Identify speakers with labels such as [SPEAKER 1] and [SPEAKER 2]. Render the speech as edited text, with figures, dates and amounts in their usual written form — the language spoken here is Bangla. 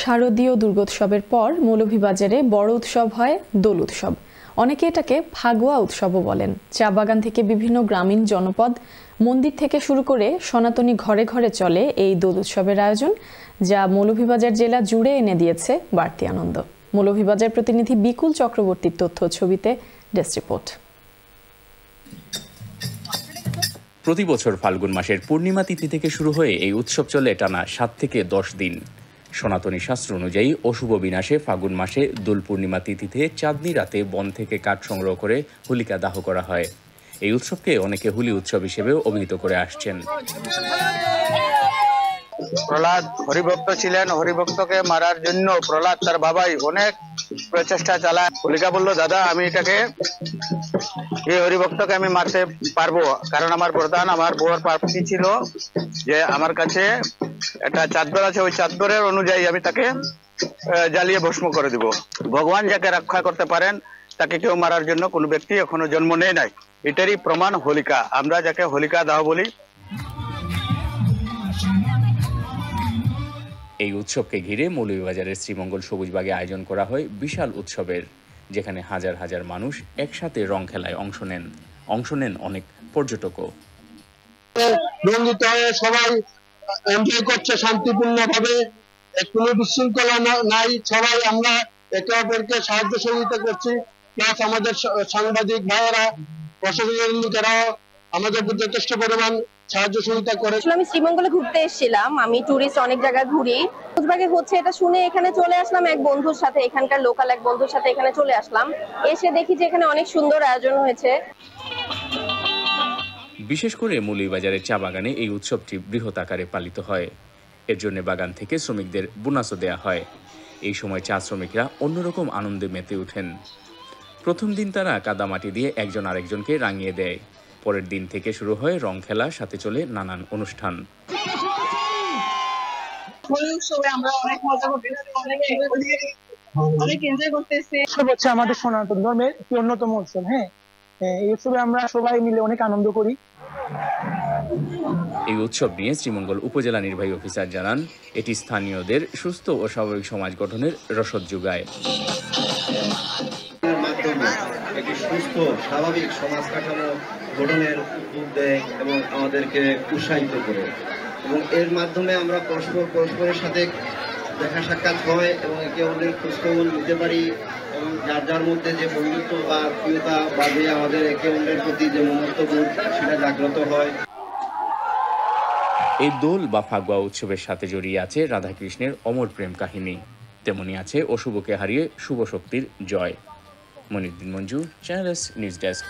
[SPEAKER 1] শারদীয় দুর্গোৎসবের পর মৌলভীবাজারে বড় উৎসব হয় দোল উৎসব। অনেকে এটাকে ফাগুয়া উৎসবও বলেন। চা বাগান থেকে বিভিন্ন গ্রামীণ জনপদ, মন্দির থেকে শুরু করে সনাতনী ঘরে ঘরে চলে এই দোল উৎসবের আয়োজন, যা মৌলভীবাজার জেলা জুড়ে এনে দিয়েছে বাড়তি আনন্দ। মৌলভীবাজার প্রতিনিধি বিকুল চক্রবর্তীর তথ্য ছবিতে ডেস্ক রিপোর্ট।
[SPEAKER 2] প্রতি বছর ফাল্গুন মাসের পূর্ণিমা তিথি থেকে শুরু হয়ে এই উৎসব চলে টানা 7 থেকে 10 দিন। সনাতনী শাস্ত্র অনুযায়ী অশুভ বিনাশে ফাল্গুন মাসে দোল পূর্ণিমা তিথিতে চাঁদনি রাতে বন থেকে কাঠ সংগ্রহ করে হোলিকা দাহ করা হয়। এই উৎসবকে অনেকে হোলি উৎসব হিসেবেও অভিহিত করে আসছেন।
[SPEAKER 3] প্রহ্লাদ হরিভক্ত ছিলেন, হরিভক্তকে মারার জন্য প্রহ্লাদ তার বাবাই অনেক প্রচেষ্টা চালায়। হোলিকা বলল, দাদা আমি এই হরিভক্তকে আমি মারতে পারবো, কারণ আমার প্রধান আমার বউর প্রাপ্তি ছিল যে আমার কাছে একটা চাদর আছে, ওই চাদরের অনুযায়ী আমি তাকে জ্বালিয়ে ভস্ম করে দিব। ভগবান যাকে রক্ষা করতে পারেন তাকে কেউ মারার জন্য কোনো ব্যক্তি এখনো জন্ম নেয় নাই। এটারই প্রমাণ হোলিকা, আমরা যাকে হোলিকা দাহ বলি।
[SPEAKER 2] এই উৎসবকে ঘিরে মৌলভীবাজারের শ্রীমঙ্গল সবুজবাগে আয়োজন করা হয় বিশাল উৎসবের, যেখানে হাজার হাজার মানুষ একসাথে রং খেলায় অংশ নেন অনেক পর্যটকও।
[SPEAKER 4] রঞ্জিত হয়ে সবাই এনজয় করছে শান্তিপূর্ণভাবে, কোনো বিশৃঙ্খলা নাই। সবাই আমরা একে অপরকে সাহায্য সহযোগিতা করছি, প্লাস আমাদের সাংবাদিক ভাইয়েরা, প্রশাসনের লোকেরাও আমাদের যথেষ্ট পরিমাণ সাহায্য সহযোগিতা করে।
[SPEAKER 5] আমি শ্রীমঙ্গলে ঘুরতে এসেছিলাম, আমি টুরিস্ট অনেক জায়গায় ঘুরি। সবুজবাগে হচ্ছে এটা শুনে এখানে চলে আসলাম এক বন্ধুর সাথে, এখানকার লোকাল এক বন্ধুর সাথে এখানে চলে আসলাম। এসে দেখি যে এখানে অনেক সুন্দর আয়োজন হয়েছে।
[SPEAKER 2] বিশেষ করে মৌলভীবাজারের চা বাগানে এই উৎসবটি বৃহৎ আকারে পালিত হয়। এর জন্য বাগান থেকে শ্রমিকদের বোনাসও দেয়া হয়। এই সময় চা শ্রমিকরা অন্যরকম আনন্দে মেতে ওঠেন। প্রথম দিন তারা কাদামাটি দিয়ে একজন আরেকজনকে রাঙিয়ে দেয়। পরের দিন থেকে শুরু হয় রং খেলা, সাথে চলে নানান অনুষ্ঠান।
[SPEAKER 6] আমাদের সনাতন ধর্মের একটি অন্যতম উৎসব। এই উৎসবে আমরা সবাই মিলে অনেক আনন্দ করি।
[SPEAKER 2] এই উৎসব নিয়ে শ্রীমঙ্গল উপজেলা নির্বাহী অফিসার জানান, এটি স্থানীয়দের সুস্থ ও স্বাভাবিক সমাজ গঠনের রসদ যোগায়।
[SPEAKER 7] একটি সুস্থ স্বাভাবিক সমাজ কাঠামো গঠনের উদ্যোগ দেয় এবং আমাদেরকে উৎসাহিত করে, এবং এর মাধ্যমে আমরা পরস্পরের সাথে দেখা সাক্ষাৎ হয় এবং একে অন্যের খোঁজখবর নিতে পারি, এবং যার মধ্যে যে বন্ধুত্ব বা প্রিয়তা বা যে আমাদের একে অন্যের প্রতি যে মমত্ববোধ সেটা জাগ্রত হয়।
[SPEAKER 2] এই দোল বা ফাগুয়া উৎসবের সাথে জড়িয়ে আছে রাধাকৃষ্ণের অমর প্রেম কাহিনী, তেমনি আছে অশুভকে হারিয়ে শুভ শক্তির জয়। Moniruddin Manju, channel S news desk.